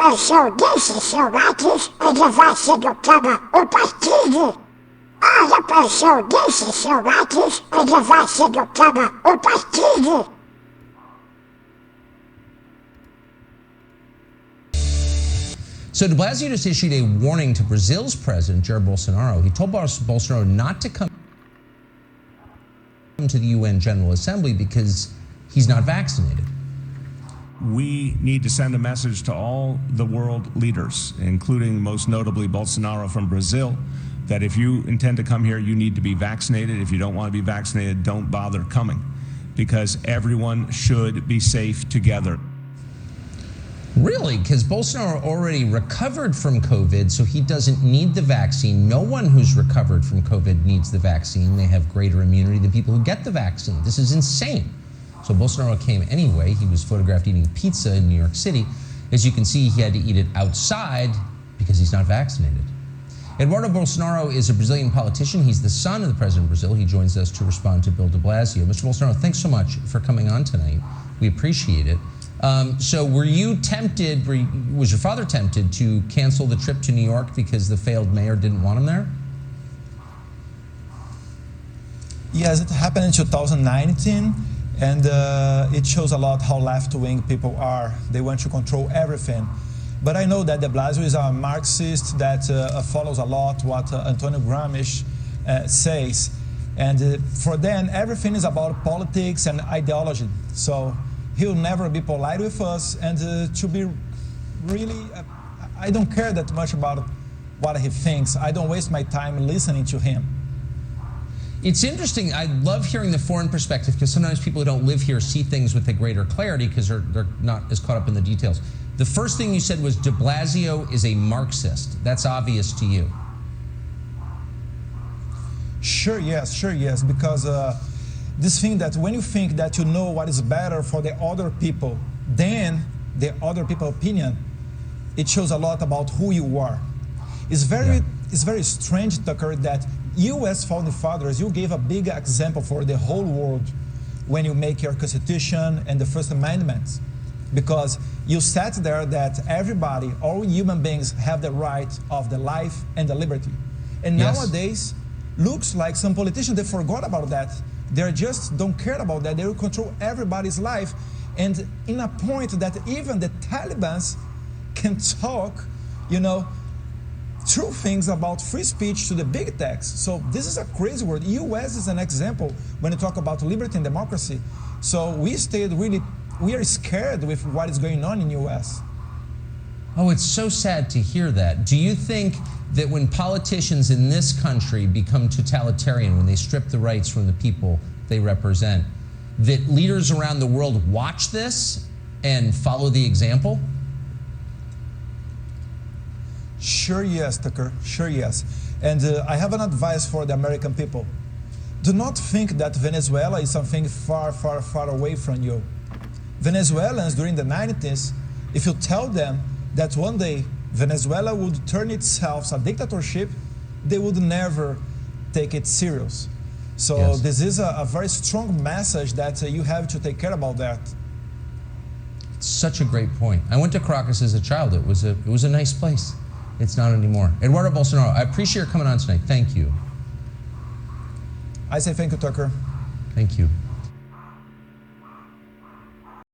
apareceu desses celulares, ele vai se educando o partido. Olha, apareceu desses celulares, ele vai se educando o partido. So de Blasio just issued a warning to Brazil's president, Jair Bolsonaro. He told Bolsonaro not to come to the UN General Assembly because he's not vaccinated. We need to send a message to all the world leaders, including most notably Bolsonaro from Brazil, that if you intend to come here, you need to be vaccinated. If you don't want to be vaccinated, don't bother coming, because everyone should be safe together. Really? Because Bolsonaro already recovered from COVID, so he doesn't need the vaccine. No one who's recovered from COVID needs the vaccine. They have greater immunity than people who get the vaccine. This is insane. So Bolsonaro came anyway. He was photographed eating pizza in New York City. As you can see, he had to eat it outside because he's not vaccinated. Eduardo Bolsonaro is a Brazilian politician. He's the son of the president of Brazil. He joins us to respond to Bill de Blasio. Mr. Bolsonaro, thanks so much for coming on tonight. We appreciate it. So were you tempted, was your father tempted to cancel the trip to New York because the failed mayor didn't want him there? Yes, it happened in 2019, and it shows a lot how left-wing people are. They want to control everything. But I know that de Blasio is a Marxist that follows a lot what Antonio Gramsci says. And for them, everything is about politics and ideology. So he'll never be polite with us, and to be really, I don't care that much about what he thinks. I don't waste my time listening to him. It's interesting. I love hearing the foreign perspective because sometimes people who don't live here see things with a greater clarity because they're not as caught up in the details. The first thing you said was de Blasio is a Marxist. That's obvious to you. Sure, yes, because this thing that when you think that you know what is better for the other people than the other people's opinion, it shows a lot about who you are. It's very strange, Tucker, that you as founding fathers, you gave a big example for the whole world when you make your Constitution and the First Amendment, because you said there that everybody, all human beings, have the right of the life and the liberty. And nowadays, looks like some politicians, they forgot about that. They just don't care about that. They will control everybody's life. And in a point that even the Taliban can talk, true things about free speech to the big techs. So this is a crazy world. US is an example when you talk about liberty and democracy. So we are scared with what is going on in US. Oh, it's so sad to hear that. Do you think that when politicians in this country become totalitarian, when they strip the rights from the people they represent, that leaders around the world watch this and follow the example? Sure, yes, Tucker. Sure, yes. And I have an advice for the American people. Do not think that Venezuela is something far, far, far away from you. Venezuelans during the 90s, if you tell them that one day Venezuela would turn itself a dictatorship, they would never take it serious. So this is a very strong message that you have to take care about that. It's such a great point. I went to Caracas as a child. It was a nice place. It's not anymore. Eduardo Bolsonaro, I appreciate your coming on tonight. Thank you. I say thank you, Tucker. Thank you.